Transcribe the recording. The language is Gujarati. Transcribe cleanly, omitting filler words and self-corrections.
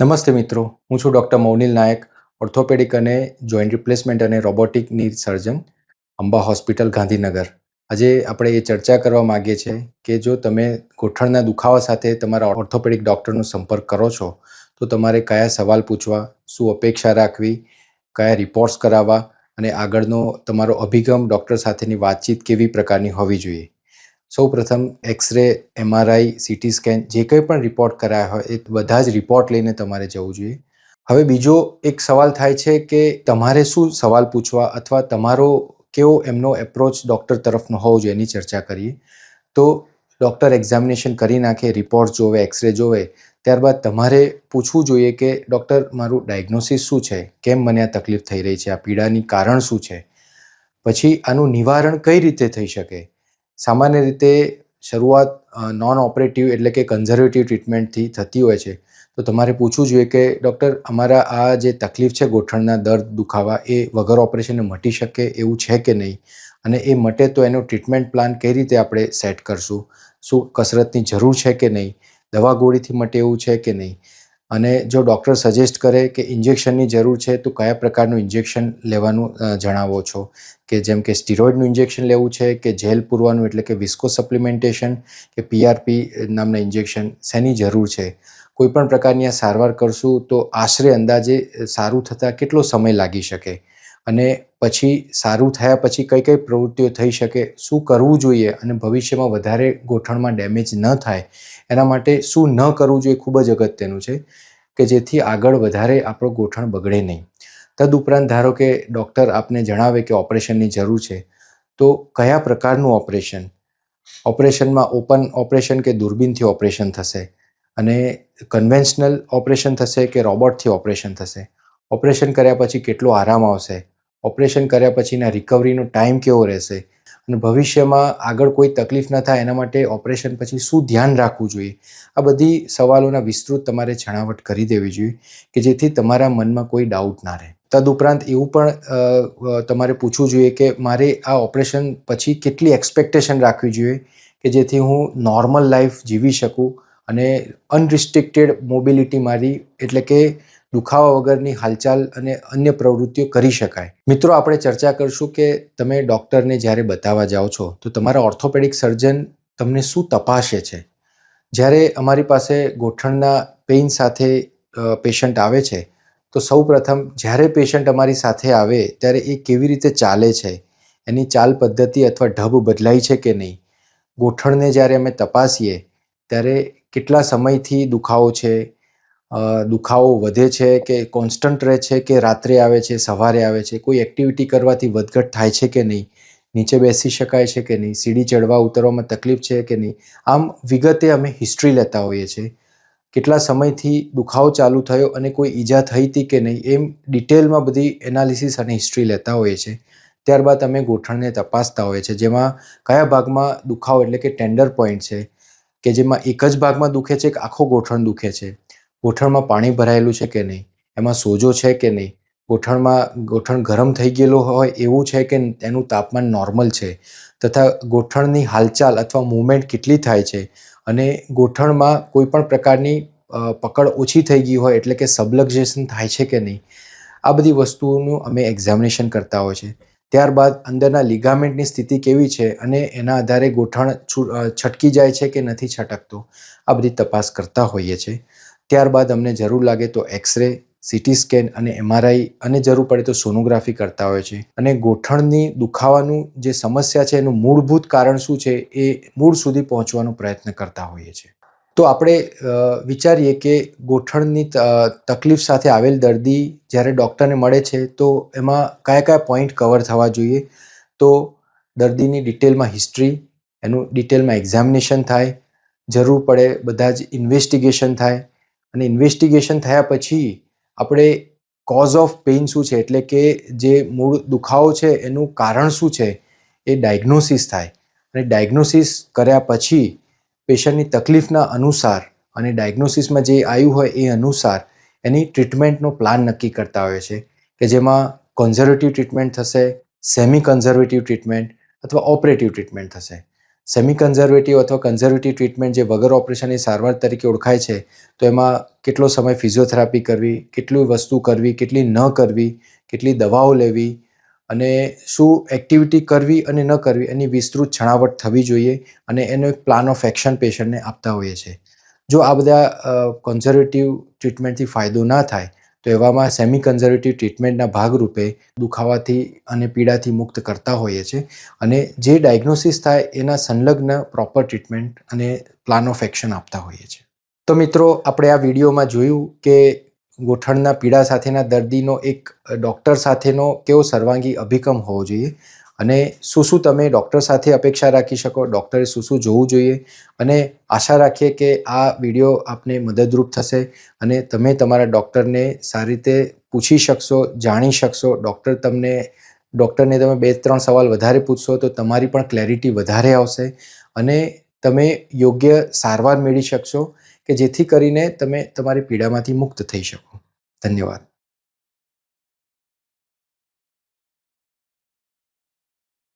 નમસ્તે મિત્રો, હું છું ડૉક્ટર મૌનિલ નાયક, ઓર્થોપેડિક અને જોઈન્ટ રિપ્લેસમેન્ટ અને રોબોટિકની સર્જન, અંબા હોસ્પિટલ, ગાંધીનગર. આજે આપણે એ ચર્ચા કરવા માગીએ છીએ કે જો તમે ગોઠણના દુખાવા સાથે તમારા ઓર્થોપેડિક ડૉક્ટરનો સંપર્ક કરો છો તો તમારે કયા સવાલ પૂછવા, શું અપેક્ષા રાખવી, કયા રિપોર્ટ્સ કરાવવા અને આગળનો તમારો અભિગમ ડૉક્ટર સાથેની વાતચીત કેવી પ્રકારની હોવી જોઈએ. સૌપ્રથમ એક્સરે, MRI, CT સ્કેન જે કંઈ પણ રિપોર્ટ કરાયા હોય એ બધા જ રિપોર્ટ લઈને તમારે જવું જોઈએ. હવે બીજો એક સવાલ થાય છે કે તમારે શું સવાલ પૂછવા અથવા તમારો કેવો એમનો એપ્રોચ ડૉક્ટર તરફનો હોવો જોઈએ એની ચર્ચા કરીએ. તો ડૉક્ટર એક્ઝામિનેશન કરી નાખે, રિપોર્ટ જોવે, એક્સરે જોવે, ત્યારબાદ તમારે પૂછવું જોઈએ કે ડૉક્ટર મારું ડાયગ્નોસિસ શું છે, કેમ મને આ તકલીફ થઈ રહી છે, આ પીડાની કારણ શું છે, પછી આનું નિવારણ કઈ રીતે થઈ શકે. સામાન્ય રીતે શરૂઆત નોન ઓપરેટિવ એટલે કે કન્ઝર્વેટિવ ટ્રીટમેન્ટથી થતી હોય છે. તો તમારે પૂછવું જોઈએ કે ડૉક્ટર અમારા આ જે તકલીફ છે ગોઠણના દર્દ દુખાવા એ વગર ઓપરેશને મટી શકે એવું છે કે નહીં, અને એ મટે તો એનો ટ્રીટમેન્ટ પ્લાન કઈ રીતે આપણે સેટ કરશું, શું કસરતની જરૂર છે કે નહીં, દવા ગોળીથી મટે એવું છે કે નહીં, અને જો ડૉક્ટર સજેસ્ટ કરે કે ઇન્જેક્શનની જરૂર છે તો કયા પ્રકારનું ઇન્જેક્શન લેવાનું જણાવો છો, કે જેમ કે સ્ટીરોઇડનું ઇન્જેક્શન લેવું છે કે જેલ પૂરવાનું એટલે કે વિસ્કો સપ્લિમેન્ટેશન કે PRP નામના ઇન્જેક્શન, શેની જરૂર છે, કોઈપણ પ્રકારની આ સારવાર કરશું તો આશરે અંદાજે સારું થતાં કેટલો સમય લાગી શકે, અને પછી સારું થયા પછી કઈ કઈ પ્રવૃત્તિઓ થઈ શકે, શું કરવું જોઈએ અને ભવિષ્યમાં વધારે ગોઠણમાં ડેમેજ ન થાય એના માટે શું ન કરવું જોઈએ ખૂબ જ અગત્યનું છે કે જેથી આગળ વધારે આપણો ગોઠણ બગડે નહીં. તદુપરાંત ધારો કે ડૉક્ટર આપને જણાવે કે ઓપરેશનની જરૂર છે તો કયા પ્રકારનું ઓપરેશન, ઓપરેશનમાં ઓપન ઓપરેશન કે દૂરબીનથી ઓપરેશન થશે, અને કન્વેન્શનલ ઓપરેશન થશે કે રોબોટથી ઓપરેશન થશે, ઓપરેશન કર્યા પછી કેટલો આરામ આવશે, ઓપરેશન કર્યા પછીના રિકવરીનો ટાઈમ કેવો રહેશે, અને ભવિષ્યમાં આગળ કોઈ તકલીફ ન થાય એના માટે ઓપરેશન પછી શું ધ્યાન રાખવું જોઈએ. આ બધી સવાલોના વિસ્તૃત તમારે છણાવટ કરી દેવી જોઈએ કે જેથી તમારા મનમાં કોઈ ડાઉટ ના રહે. તદુપરાંત એવું પણ તમારે પૂછવું જોઈએ કે મારે આ ઓપરેશન પછી કેટલી એક્સપેક્ટેશન રાખવી જોઈએ કે જેથી હું નોર્મલ લાઈફ જીવી શકું અને અનરિસ્ટ્રિક્ટેડ મોબિલિટી મારી એટલે કે દુખાવા વગરની હાલચાલ અને અન્ય પ્રવૃત્તિઓ કરી શકાય. મિત્રો, આપણે ચર્ચા કરશું કે તમે ડૉક્ટરને જ્યારે બતાવવા જાઓ છો તો તમારા ઓર્થોપેડિક સર્જન તમને શું તપાસે છે. જ્યારે અમારી પાસે ગોઠણના પેઇન સાથે પેશન્ટ આવે છે તો સૌપ્રથમ જ્યારે પેશન્ટ અમારી સાથે આવે ત્યારે એ કેવી રીતે ચાલે છે, એની ચાલ પદ્ધતિ અથવા ઢબ બદલાઈ છે કે નહીં, ગોઠણને જ્યારે અમે તપાસીએ ત્યારે કેટલા સમયથી દુખાવો છે, દુખાવો વધે છે કે કોન્સ્ટન્ટ રહે છે કે રાત્રે આવે છે, સવારે આવે છે, કોઈ એક્ટિવિટી કરવાથી વધઘટ થાય છે કે નહીં, નીચે બેસી શકાય છે કે નહીં, સીડી ચડવા ઉતરવામાં તકલીફ છે કે નહીં. આમ વિગતે અમે હિસ્ટ્રી લેતા હોઈએ છીએ. કેટલા સમયથી દુખાવો ચાલુ થયો અને કોઈ ઈજા થઈ હતી કે નહીં, એમ ડિટેલમાં બધી એનાલિસિસ અને હિસ્ટ્રી લેતા હોઈએ છીએ. ત્યારબાદ અમે ગોઠણને તપાસતા હોઈએ છીએ, જેમાં કયા ભાગમાં દુખાવો એટલે કે ટેન્ડર પોઈન્ટ છે કે જેમાં એક જ ભાગમાં દુખે છે કે આખો ગોઠણ દુખે છે, ગોઠણમાં પાણી ભરાયેલું છે કે નહીં, એમાં સોજો છે કે નહીં, ગોઠણ ગરમ થઈ ગયેલો હોય એવું છે કે એનું તાપમાન નોર્મલ છે, તથા ગોઠણની હાલચાલ અથવા મૂવમેન્ટ કેટલી થાય છે, અને ગોઠણમાં કોઈ પણ પ્રકારની પકડ ઓછી થઈ ગઈ હોય એટલે કે સબલક્ઝેશન થાય છે કે નહીં. આ બધી વસ્તુઓનું અમે એક્ઝામિનેશન કરતા હોય છે. ત્યારબાદ અંદરના લિગામેન્ટની સ્થિતિ કેવી છે અને એના આધારે ગોઠણ છટકી જાય છે કે નથી છટકતો, આ બધી તપાસ કરતા હોઈએ છીએ. ત્યારબાદ અમને જરૂર લાગે તો એક્સરે, CT સ્કેન અને MRI અને જરૂર પડે તો સોનોગ્રાફી કરતા હોય છે, અને ગોઠણની દુખાવાનું જે સમસ્યા છે એનું મૂળભૂત કારણ શું છે એ મૂળ સુધી પહોંચવાનો પ્રયત્ન કરતા હોઈએ છીએ. તો આપણે વિચારીએ કે ગોઠણની તકલીફ સાથે આવેલ દર્દી જ્યારે ડૉક્ટરને મળે છે તો એમાં કયા કયા પોઈન્ટ કવર થવા જોઈએ. તો દર્દીની ડિટેલમાં હિસ્ટ્રી, એનું ડિટેલમાં એક્ઝામિનેશન થાય, જરૂર પડે બધા જ ઇન્વેસ્ટિગેશન થાય, અને ઇન્વેસ્ટિગેશન થયા પછી આપણે કોઝ ઓફ પેઇન શું છે એટલે કે જે મૂળ દુખાવો છે એનું કારણ શું છે એ ડાયગ્નોસિસ થાય, અને ડાયગ્નોસિસ કર્યા પછી પેશન્ટની તકલીફના અનુસાર અને ડાયગ્નોસિસમાં જે આવ્યું હોય એ અનુસાર એની ટ્રીટમેન્ટનો પ્લાન નક્કી કરતા હોય છે કે જેમાં કન્ઝર્વેટિવ ટ્રીટમેન્ટ થશે, સેમી કન્ઝર્વેટિવ ટ્રીટમેન્ટ અથવા ઓપરેટિવ ટ્રીટમેન્ટ થશે. સેમી કન્ઝર્વેટિવ અથવા કન્ઝર્વેટિવ ટ્રીટમેન્ટ જે વગર ઓપરેશનની સારવાર તરીકે ઓળખાય છે, તો એમાં કેટલો સમય ફિઝિયોથેરાપી કરવી, કેટલી વસ્તુ કરવી, કેટલી ન કરવી, કેટલી દવાઓ લેવી અને શું એક્ટિવિટી કરવી અને ન કરવી એની વિસ્તૃત છણાવટ થવી જોઈએ અને એનો એક પ્લાન ઓફ એક્શન પેશન્ટને આપતા હોઈએ છીએ. જો આ બધા કન્ઝર્વેટિવ ટ્રીટમેન્ટથી ફાયદો ના થાય તો એવામાં સેમી કન્ઝર્વેટિવ ટ્રીટમેન્ટના ભાગરૂપે દુખાવાથી અને પીડાથી મુક્ત કરતા હોઈએ છીએ અને જે ડાયગ્નોસિસ થાય એના સંલગ્ન પ્રોપર ટ્રીટમેન્ટ અને પ્લાન ઓફ એક્શન આપતા હોઈએ છીએ. તો મિત્રો, આપણે આ વિડીયોમાં જોયું કે ગોઠણના પીડા સાથેના દર્દીનો એક ડૉક્ટર સાથેનો કેવો સર્વાંગી અભિગમ હોવો જોઈએ અને શું તમે ડૉક્ટર સાથે અપેક્ષા રાખી શકો, ડૉક્ટરે શું જોવું જોઈએ. અને આશા રાખીએ કે આ વિડીયો આપને મદદરૂપ થશે અને તમે તમારા ડૉક્ટરને સારી રીતે પૂછી શકશો, જાણી શકશો. ડૉક્ટરને તમે 2-3 સવાલ વધારે પૂછશો તો તમારી પણ ક્લેરિટી વધારે આવશે અને તમે યોગ્ય સારવાર મેળવી શકશો કે જેથી કરીને તમે તમારી પીડામાંથી મુક્ત થઈ શકો. ધન્યવાદ.